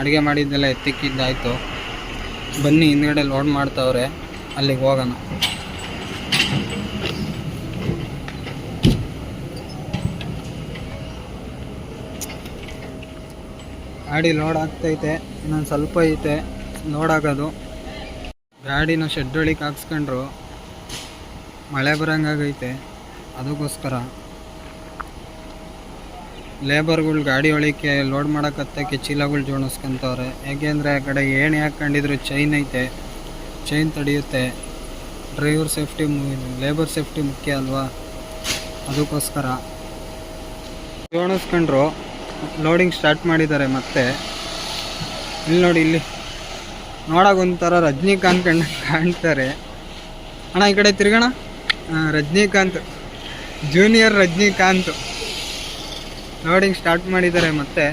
ಅಡುಗೆ ಮಾಡಿದ್ದೆಲ್ಲ ಎತ್ತಿಕ್ಕಿದ್ದಾಯಿತು. ಬನ್ನಿ ಹಿಂದ್ಗಡೆ ಲೋಡ್ ಮಾಡ್ತಾವ್ರೆ, ಅಲ್ಲಿಗೆ ಹೋಗೋಣ. ಗಾಡಿ ಲೋಡ್ ಆಗ್ತೈತೆ, ಇನ್ನೊಂದು ಸ್ವಲ್ಪ ಐತೆ ಲೋಡ್ ಆಗೋದು. ಗಾಡಿನ ಶೆಡ್ ಒಳಗೆ ಹಾಕ್ಸ್ಕೊಂಡ್ರು, ಮಳೆ ಬರೋಂಗಾಗೈತೆ. ಅದಕ್ಕೋಸ್ಕರ ಲೇಬರ್ಗಳು ಗಾಡಿ ಒಳಕ್ಕೆ ಲೋಡ್ ಮಾಡೋಕತ್ತಕ್ಕೆ ಚೀಲಗಳು ಜೋಡಿಸ್ಕೊಂತವ್ರೆ. ಯಾಕೆಂದರೆ ಆ ಕಡೆ ಏಣಿ ಹಾಕ್ಕೊಂಡಿದ್ರು ಚೈನ್ ಐತೆ, ಚೈನ್ ತಡೆಯುತ್ತೆ. ಡ್ರೈವರ್ ಸೇಫ್ಟಿ, ಲೇಬರ್ ಸೇಫ್ಟಿ ಮುಖ್ಯ ಅಲ್ವಾ, ಅದಕ್ಕೋಸ್ಕರ ಜೋಡಿಸ್ಕೊಂಡ್ರು. ಲೋಡಿಂಗ್ ಸ್ಟಾರ್ಟ್ ಮಾಡಿದ್ದಾರೆ. ಮತ್ತೆ ಇಲ್ಲಿ ನೋಡಿ, ಇಲ್ಲಿ ನೋಡೋಕೊಂಥರ ರಜನಿಕಾಂತ್ ಕಾಣ್ತಾರೆ. ಅಣ್ಣ ಈ ಕಡೆ ತಿರ್ಗೋಣ. Rajinikanth, junior Rajinikanth loading start ಮಾಡಿದ್ದಾರೆ. ಮತ್ತೆ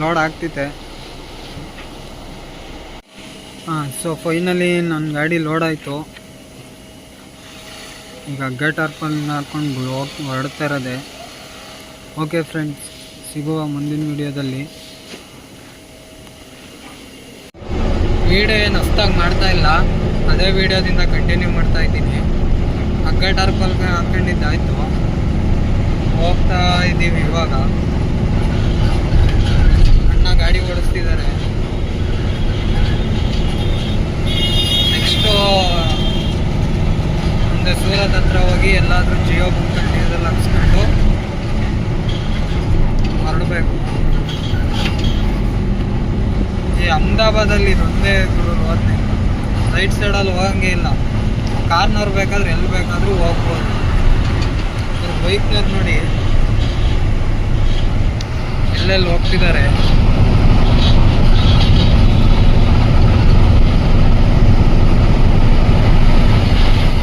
ಲೋಡ್ ಆಗ್ತಿದೆ. ಸೊ ಫೈನಲಿ ನನ್ನ ಗಾಡಿ ಲೋಡ್ ಆಯಿತು. ಈಗ ಹಗ್ಗ ಟಾರ್ಪಲ್ ಹಾಕ್ಕೊಂಡು ಹೊರಡ್ತಾ ಇರೋದೆ. ಓಕೆ ಫ್ರೆಂಡ್ಸ್, ಸಿಗುವ ಮುಂದಿನ ವಿಡಿಯೋದಲ್ಲಿ. ವಿಡಿಯೋ ಏನು ಹೊಸ್ದಾಗಿ ಮಾಡ್ತಾ ಇಲ್ಲ, ಅದೇ ವಿಡಿಯೋದಿಂದ ಕಂಟಿನ್ಯೂ ಮಾಡ್ತಾ ಇದ್ದೀನಿ. ಹಗ್ಗ ಟಾರ್ಪಲ್ ಹಾಕ್ಕೊಂಡಿದ್ದಾಯಿತು, ಹೋಗ್ತಾ ಇದ್ದೀವಿ. ಇವಾಗ ಅಣ್ಣ ಗಾಡಿ ಓಡಿಸ್ತಿದ್ದಾರೆ. ನೆಕ್ಸ್ಟು ಮುಂದೆ ಸೂರತ್ ಹತ್ರ ಹೋಗಿ ಎಲ್ಲಾದರೂ ಜಿಯೋ ಬುಕ್ಕಲ್ಲಿ ಡೀಸೆಲ್ ಹಾಕ್ಸ್ಕೊಂಡು ಹೊರಡಬೇಕು. ಈ ಅಹಮದಾಬಾದಲ್ಲಿ ಇದೊಂದೇ ಹೋದ್ನೆ, ರೈಟ್ ಸೈಡಲ್ಲಿ ಹೋಗಂಗೆ ಇಲ್ಲ. ಕಾರ್ನವ್ರು ಬೇಕಾದ್ರೆ ಎಲ್ಲಿ ಬೇಕಾದರೂ ಹೋಗ್ಬೋದು. ಬೈಕ್ನವ್ರು ನೋಡಿ ಎಲ್ಲೆಲ್ಲಿ ಹೋಗ್ತಿದ್ದಾರೆ.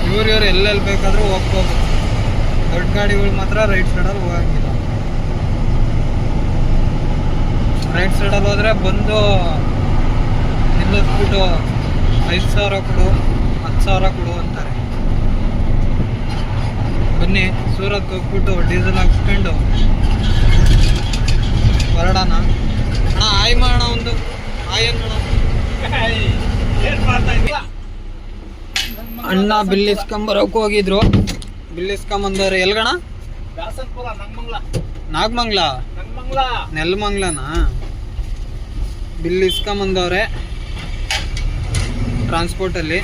ಇವ್ರು ಎಲ್ಲೆಲ್ಲಿ ಬೇಕಾದರೂ ಹೋಗ್ಬೋದು. ದೊಡ್ಡ ಗಾಡಿಗಳು ಮಾತ್ರ ರೈಟ್ ಸೈಡಲ್ಲಿ ಹೋಗಂಗಿಲ್ಲ. ರೈಟ್ ಸೈಡಲ್ಲಿ ಹೋದರೆ ಬಂದು ನಿಲ್ಲಿಸ್ಬಿಟ್ಟು 5,000 ಕೊಡು, 10,000 ಕೊಡು ಅಂತಾರೆ. ಬನ್ನಿ ಸೂರತ್ಗೆ ಹೋಗ್ಬಿಟ್ಟು ಡೀಸೆಲ್ ಹಾಕ್ಸ್ಕೊಂಡು ಹೊರಡೋಣ. ಅಣ್ಣ ಆಯ್ ಮಾಡೋಣ, ಒಂದು ಆಯ್ ಅಣ್ಣ. ಅಣ್ಣ ಬಿಲ್ ಇಸ್ಕೊಂಬರೋಕೆ ಹೋಗಿದ್ರು, ಬಿಲ್ ಇಸ್ಕೊಂಬಂದವ್ರೆ. ಎಲ್ಗಣ? ನಾಗಮಂಗ್ಲ, ನೆಲಮಂಗ್ಲನಾ? ಬಿಲ್ ಇಸ್ಕೊಂಬಂದವ್ರೆ ಟ್ರಾನ್ಸ್ಪೋರ್ಟಲ್ಲಿ.